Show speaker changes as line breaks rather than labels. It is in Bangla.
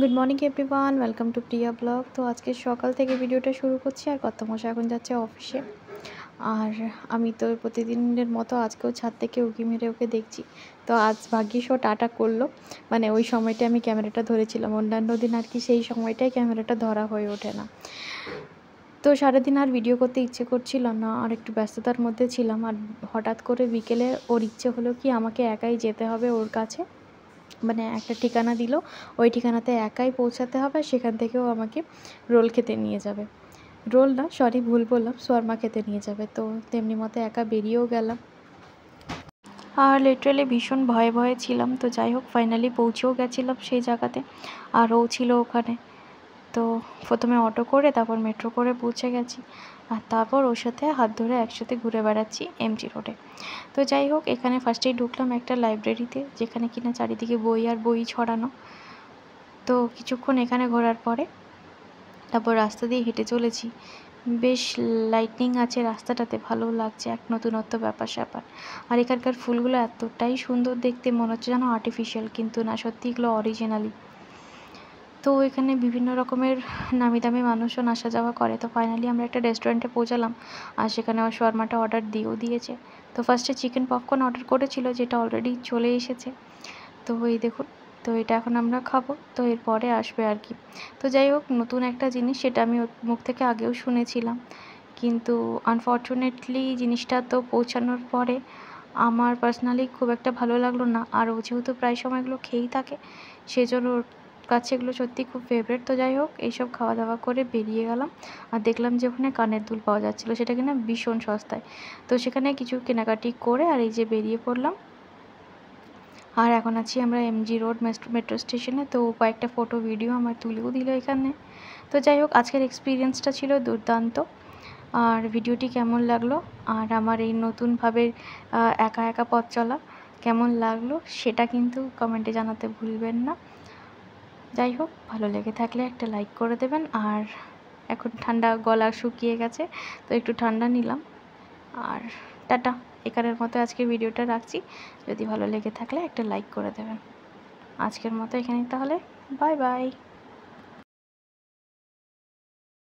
Good morning everyone, welcome to Priya blog. তো আজকে সকাল থেকে ভিডিওটা শুরু করছি। আর কর্তামশাই এখন যাচ্ছে অফিসে। আর আমি তো প্রতিদিনের মতো আজকেও ছাদ থেকে উঁকি মেরে ওকে দেখছি। তো আজ ভাগ্যিস ও টাটা করলো, মানে ওই সময়টা আমি ক্যামেরাটা ধরেছিলাম। অন্যান্য দিন আর কি সেই সময়টাই ক্যামেরাটা ধরা হয়ে ওঠে না। তো সারাদিন আর ভিডিও করতে ইচ্ছে করছিল না, আর একটু ব্যস্ততার মধ্যে ছিলাম। আর হঠাৎ করে বিকেলে ওর ইচ্ছে হলো কি আমাকে একাই যেতে হবে ওর কাছে, মানে একটা ঠিকানা দিল, ওই ঠিকানাতে একাই পৌঁছাতে হবে। সেখান থেকেও আমাকে রোল খেতে নিয়ে যাবে, রোল না সরি ভুল বললাম, শর্মা খেতে নিয়ে যাবে। তো তেমনি মতো একা বেরিয়েও গেলাম। আর লিটারালি ভীষণ ভয়ে ভয়ে ছিলাম। তো যাই হোক ফাইনালি পৌঁছেও গেছিলাম সেই জায়গাতে, আর ও ছিল ওখানে। তো প্রথমে অটো করে, তারপর মেট্রো করে পৌঁছে গেছি। আর তারপর ওর সাথে হাত ধরে একসাথে ঘুরে বেড়াচ্ছি এমজি রোডে। তো যাই হোক এখানে ফার্স্টেই ঢুকলাম একটা লাইব্রেরিতে, যেখানে কিনা চারিদিকে বই আর বই ছড়ানো। তো কিছুক্ষণ এখানে ঘোরার পরে তারপর রাস্তা দিয়ে হেঁটে চলেছি। বেশ লাইটিং আছে রাস্তাটাতে, ভালো লাগছে, এক নতুনত্ব ব্যাপার স্যাপার। আর এখানকার ফুলগুলো এতটাই সুন্দর দেখতে, মনে হচ্ছে যেন আর্টিফিশিয়াল, কিন্তু না, সত্যি এগুলো অরিজিনালি। তো এখানে বিভিন্ন রকমের নামি দামি মানুষজন আসা যাওয়া করে। তো ফাইনালি আমরা একটা রেস্টুরেন্টে পৌঁছালাম, আর সেখানে আমার শর্মাটা অর্ডার দিয়েও দিয়েছে। তো ফার্স্টে চিকেন পপকর্ন অর্ডার করেছিল, যেটা অলরেডি চলে এসেছে। তো এই দেখুন, তো এটা এখন আমরা খাবো, তো এরপরে আসবে আর কি। তো যাই হোক নতুন একটা জিনিস, সেটা আমি ওর মুখ থেকে আগেও শুনেছিলাম, কিন্তু আনফর্চুনেটলি জিনিসটা তো পৌঁছানোর পরে আমার পার্সোনালি খুব একটা ভালো লাগলো না। আর ও যেহেতু প্রায় সময় এগুলো খেয়েই থাকে, সেজন্য ওর কাছে এগুলো সত্যি খুব ফেভারিট। তো যাই হোক এইসব খাওয়া দাওয়া করে বেরিয়ে গেলাম। আর দেখলাম যে ওখানে কানের দুল পাওয়া যাচ্ছিলো, সেটা কিনা ভীষণ সস্তায়। তো সেখানে কিছু কেনাকাটি করে আর এই যে বেরিয়ে পড়লাম। আর এখন আছি আমরা এমজি রোড মেট্রো স্টেশনে। তো কয়েকটা ফটো ভিডিও আমার তুলেও দিল এখানে। তো যাই হোক আজকের এক্সপিরিয়েন্সটা ছিল দুর্দান্ত। আর ভিডিওটি কেমন লাগলো, আর আমার এই নতুনভাবে একা একা পথ চলা কেমন লাগলো, সেটা কিন্তু কমেন্টে জানাতে ভুলবেন না। যাই হোক ভালো লেগে থাকলে একটা লাইক করে দেবেন। আর এখন ঠান্ডা, গলা শুকিয়ে গেছে, তো একটু ঠান্ডা নিলাম। আর টাটা, এখানের মতো আজকের ভিডিওটা রাখছি। যদি ভালো লেগে থাকলে একটা লাইক করে দেবেন। আজকের মতো এখানেই তাহলে, বাই বাই।